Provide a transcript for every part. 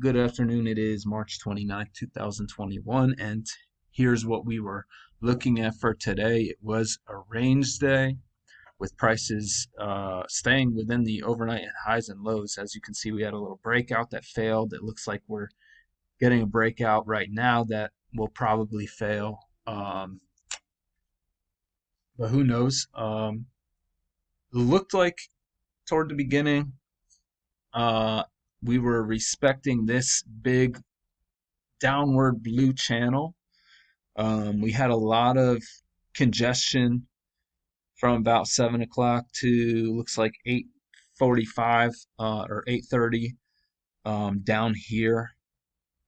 Good afternoon. It is March 29th, 2021, and here's what we were looking at for today. It was a range day with prices staying within the overnight highs and lows. As you can see, we had a little breakout that failed. It looks like we're getting a breakout right now that will probably fail, but who knows? It looked like toward the beginning, uh, we were respecting this big downward blue channel. We had a lot of congestion from about 7 o'clock to looks like 8:45 or 8:30 down here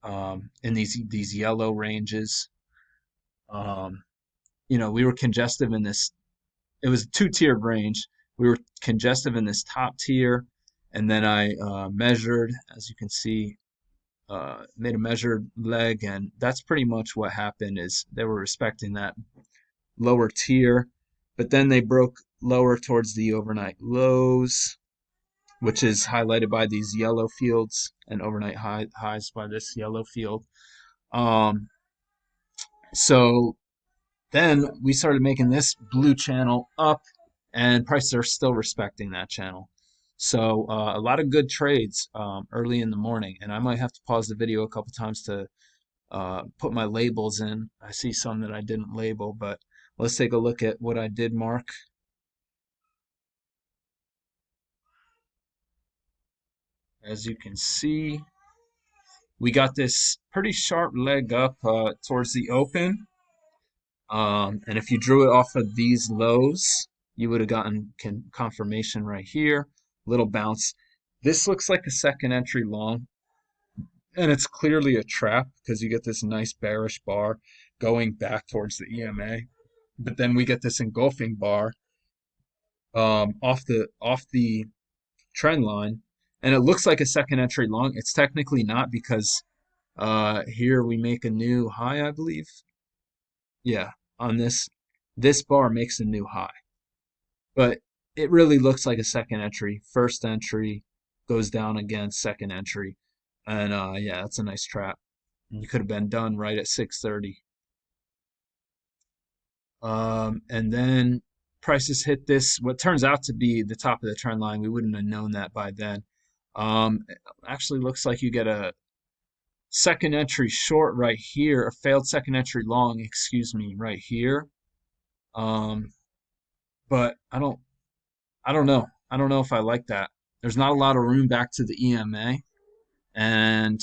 in these yellow ranges. Um, we were congestive in this. It was a two-tiered range. We were congestive in this top tier, and then I measured, as you can see, made a measured leg, and that's pretty much what happened. Is they were respecting that lower tier, but then they broke lower towards the overnight lows, which is highlighted by these yellow fields, and overnight highs by this yellow field. Um, so then we started making this blue channel up, and prices are still respecting that channel. So a lot of good trades early in the morning, and I might have to pause the video a couple times to put my labels in. I see some that I didn't label, but let's take a look at what I did mark. As you can see, we got this pretty sharp leg up towards the open. And if you drew it off of these lows, you would have gotten confirmation right here. Little bounce. This looks like a second entry long, and it's clearly a trap because you get this nice bearish bar going back towards the EMA. But then we get this engulfing bar off the trend line, and it looks like a second entry long. It's technically not because here we make a new high, I believe. Yeah, on this bar makes a new high, but it really looks like a second entry. First entry goes down again, second entry, and yeah, that's a nice trap. And you could have been done right at 6:30. And then prices hit this, what turns out to be the top of the trend line. We wouldn't have known that by then. It actually looks like you get a second entry short right here, a failed second entry long, excuse me, right here. But I don't know. I don't know if I like that. There's not a lot of room back to the EMA, and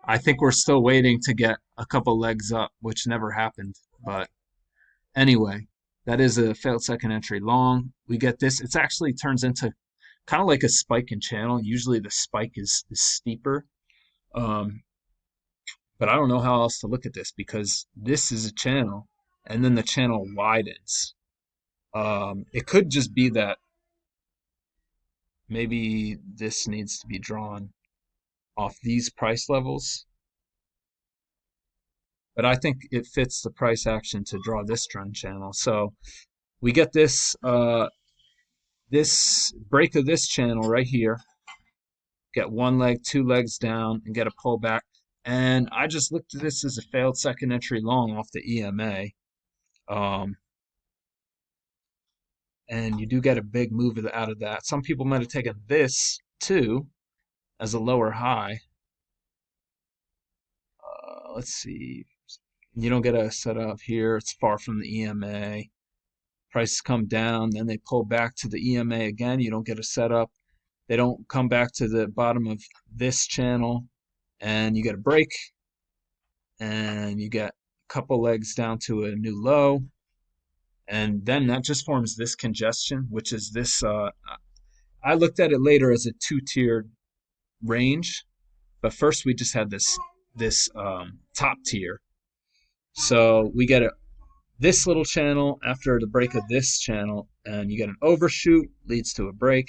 I think we're still waiting to get a couple legs up, which never happened. But anyway, that is a failed second entry long. We get this. It actually turns into kind of like a spike in channel. Usually the spike is steeper. Um, but I don't know how else to look at this because this is a channel and then the channel widens. It could just be that maybe this needs to be drawn off these price levels. But I think it fits the price action to draw this trend channel. So we get this this break of this channel right here, get one leg, two legs down, and get a pullback. And I just looked at this as a failed second entry long off the EMA. And you do get a big move out of that. Some people might have taken this too as a lower high. Let's see. You don't get a setup here. It's far from the EMA. Prices come down, then they pull back to the EMA again. You don't get a setup. They don't come back to the bottom of this channel, and you get a break, and you get a couple legs down to a new low, and then that just forms this congestion, which is this. I looked at it later as a two-tiered range, but first we just had this top tier. So we get this little channel after the break of this channel, and you get an overshoot, leads to a break.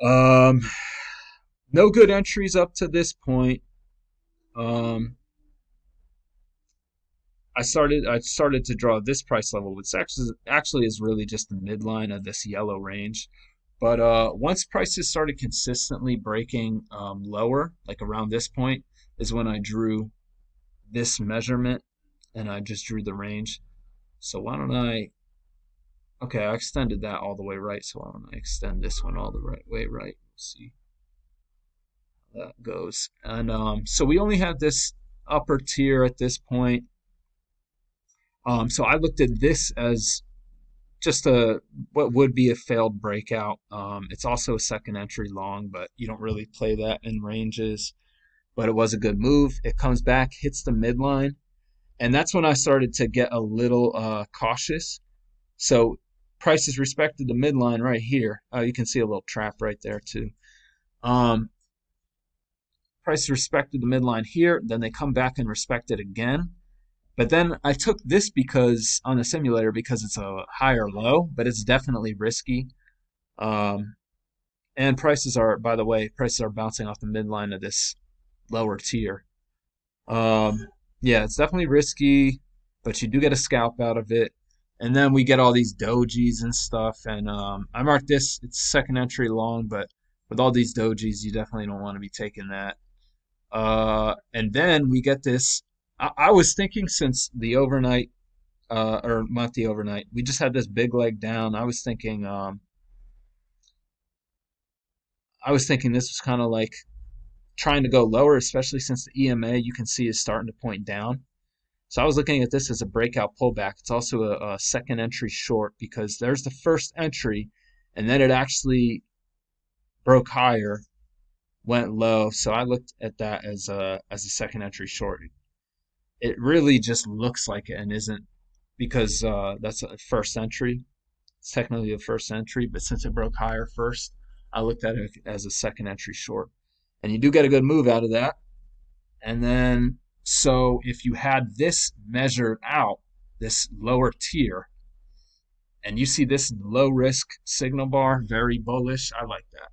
No good entries up to this point. I started to draw this price level, which actually is really just the midline of this yellow range. But once prices started consistently breaking lower, like around this point, is when I drew this measurement and I just drew the range. So why don't I, okay, I extended that all the way right. So why don't I extend this one all the right way right? See how that goes. And so we only have this upper tier at this point. So I looked at this as just a what would be a failed breakout. It's also a second entry long, but you don't really play that in ranges. But it was a good move. It comes back, hits the midline, and that's when I started to get a little cautious. So prices respected the midline right here. You can see a little trap right there too. Um, Prices respected the midline here, then they come back and respect it again. But then I took this because on the simulator because it's a higher low, but it's definitely risky. Um, and prices are, by the way, prices are bouncing off the midline of this lower tier. Um, yeah, it's definitely risky, but you do get a scalp out of it. And then we get all these dojis and stuff. And I marked this, it's second entry long, but with all these dojis, you definitely don't want to be taking that. And then we get this. I was thinking since the overnight, or not the overnight, we just had this big leg down. I was thinking this was kind of like trying to go lower, especially since the EMA you can see is starting to point down. So I was looking at this as a breakout pullback. It's also a second entry short because there's the first entry, and then it actually broke higher, went low. So I looked at that as a second entry short. It really just looks like it and isn't because that's a first entry. It's technically a first entry, but since it broke higher first, I looked at it as a second entry short. And you do get a good move out of that. And then, so if you had this measured out, this lower tier, and you see this low risk signal bar, very bullish, I like that.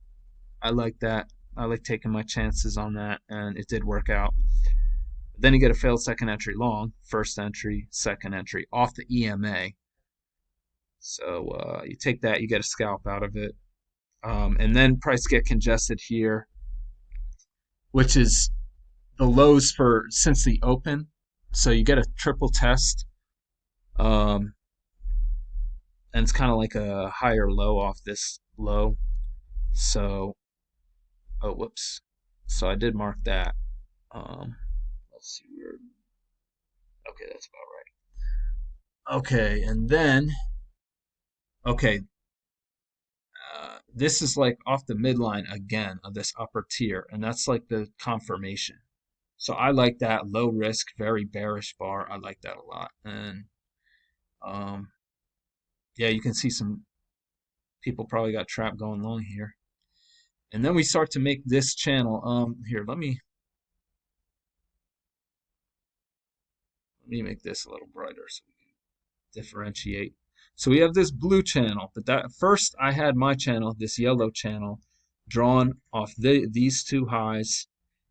I like that. I like taking my chances on that, and it did work out. Then you get a failed second entry long, first entry, second entry off the EMA. So you take that, you get a scalp out of it. And then price get congested here, which is the lows for since the open. So you get a triple test. Um, and it's kind of like a higher low off this low. So, oh, whoops. So I did mark that. Let's see where. Okay, that's about right. Okay, and then, okay, this is like off the midline again of this upper tier, and that's like the confirmation. So I like that low risk, very bearish bar. I like that a lot. And um, yeah, you can see some people probably got trapped going long here. And then we start to make this channel. Here, let me make this a little brighter so we can differentiate. So we have this blue channel, but that first I had my channel, this yellow channel, drawn off these two highs.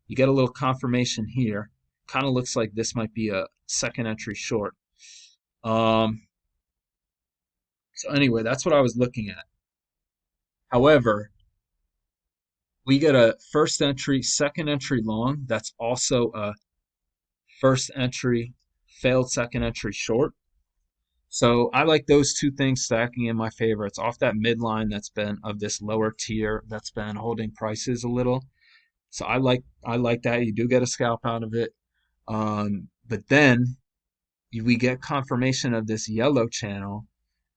You get a little confirmation here. Kind of looks like this might be a second entry short. So anyway, that's what I was looking at. However, we get a first entry, second entry long. That's also a first entry, failed second entry short. So I like those two things stacking in my favor. It's off that midline that's been of this lower tier that's been holding prices a little. So I like that. You do get a scalp out of it. But then we get confirmation of this yellow channel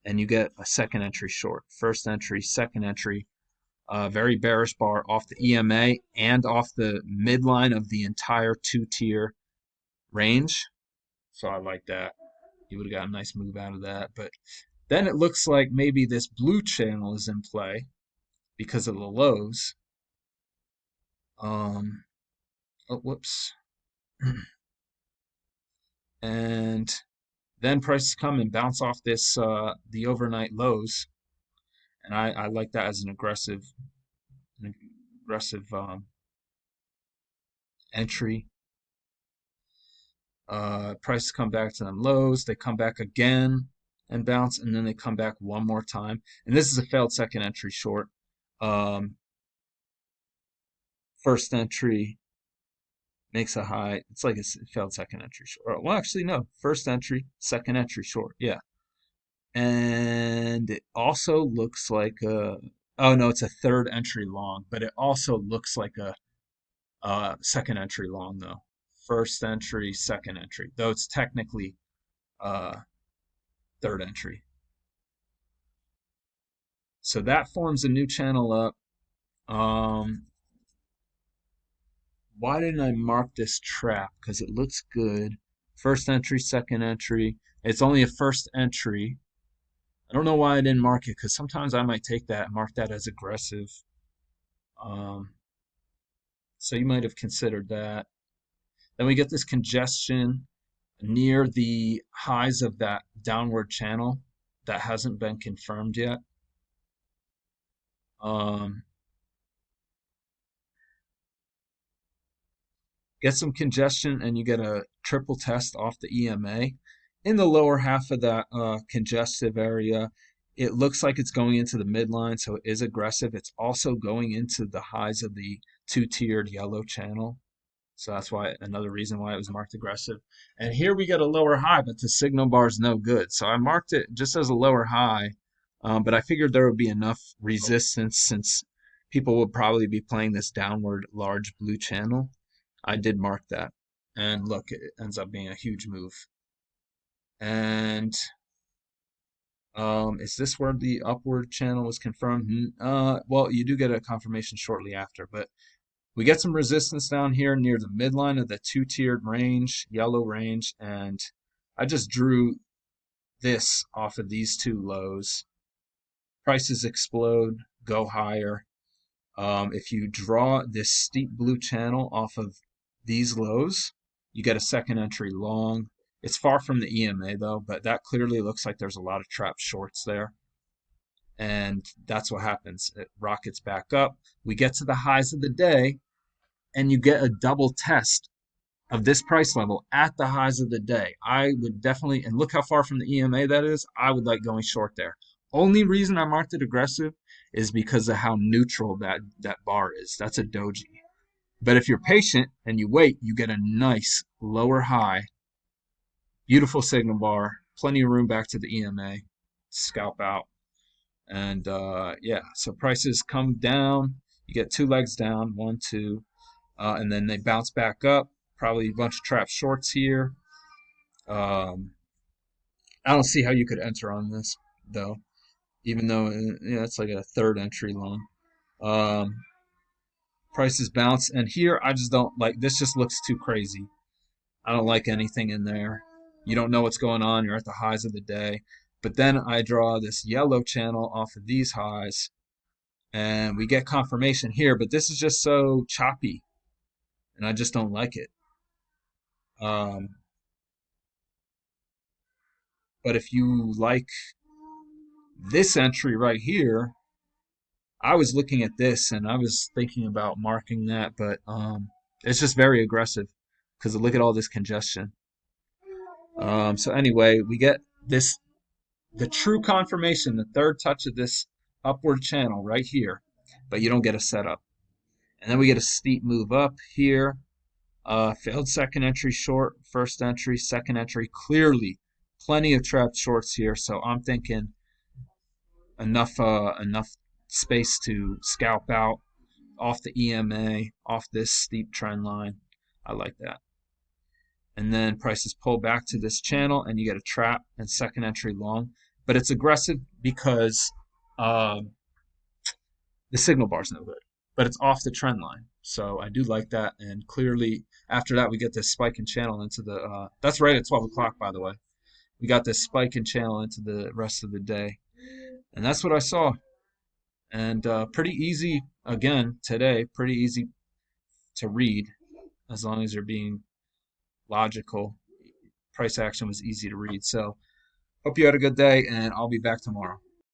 and you get a second entry short. First entry, second entry, very bearish bar off the EMA and off the midline of the entire two-tier range. So I like that. You would have got a nice move out of that. But then it looks like maybe this blue channel is in play because of the lows. Oh, whoops. And then prices come and bounce off this the overnight lows, and I like that as an aggressive entry. Prices come back to them lows. They come back again and bounce, and then they come back one more time. And this is a failed second entry short. Um, first entry makes a high. It's like a failed second entry short. Well, actually, no. First entry, second entry short. Yeah. And it also looks like a. Oh no, it's a third entry long, but it also looks like a second entry long though. First entry, second entry, though it's technically uh, third entry. So that forms a new channel up. Um, why didn't I mark this trap? Because it looks good. First entry, second entry. It's only a first entry. I don't know why I didn't mark it because sometimes I might take that, mark that as aggressive. Um, so you might have considered that. Then we get this congestion near the highs of that downward channel that hasn't been confirmed yet. Um, get some congestion and you get a triple test off the EMA. In the lower half of that congestive area, it looks like it's going into the midline, so it is aggressive. It's also going into the highs of the two-tiered yellow channel. So that's why another reason why it was marked aggressive. And here we get a lower high, but the signal bar is no good. So I marked it just as a lower high, but I figured there would be enough resistance since people would probably be playing this downward large blue channel. I did mark that. And look, it ends up being a huge move. And is this where the upward channel was confirmed? Well, you do get a confirmation shortly after, but we get some resistance down here near the midline of the two-tiered range, yellow range, and I just drew this off of these two lows. Prices explode, go higher. If you draw this steep blue channel off of these lows, you get a second entry long. It's far from the EMA though, but that clearly looks like there's a lot of trap shorts there. And that's what happens. It rockets back up. We get to the highs of the day, and you get a double test of this price level at the highs of the day. I would definitely, and look how far from the EMA that is, I would like going short there. Only reason I marked it aggressive is because of how neutral that bar is. That's a doji. But if you're patient and you wait, you get a nice lower high, beautiful signal bar, plenty of room back to the EMA, scalp out. And yeah, so prices come down. You get two legs down, one, two, and then they bounce back up. Probably a bunch of trap shorts here. Um, I don't see how you could enter on this though, even though yeah, it's like a third entry long. Um, prices bounce, and here I just don't like. This just looks too crazy. I don't like anything in there. You don't know what's going on. You're at the highs of the day, but then I draw this yellow channel off of these highs, and we get confirmation here. But this is just so choppy, and I just don't like it. Um, but if you like this entry right here, I was looking at this and I was thinking about marking that, but it's just very aggressive because look at all this congestion. So anyway, we get this the true confirmation, the third touch of this upward channel right here, but you don't get a setup. And then we get a steep move up here. Failed second entry short, first entry, second entry. Clearly, plenty of trapped shorts here. So I'm thinking enough space to scalp out off the EMA, off this steep trend line. I like that. And then prices pull back to this channel and you get a trap and second entry long. But it's aggressive because um, the signal bar is no good. But it's off the trend line. So I do like that. And clearly after that we get this spike in channel into the that's right at 12 o'clock by the way. We got this spike in channel into the rest of the day. And that's what I saw. And pretty easy again today, pretty easy to read as long as you're being logical. Price action was easy to read. So hope you had a good day, and I'll be back tomorrow.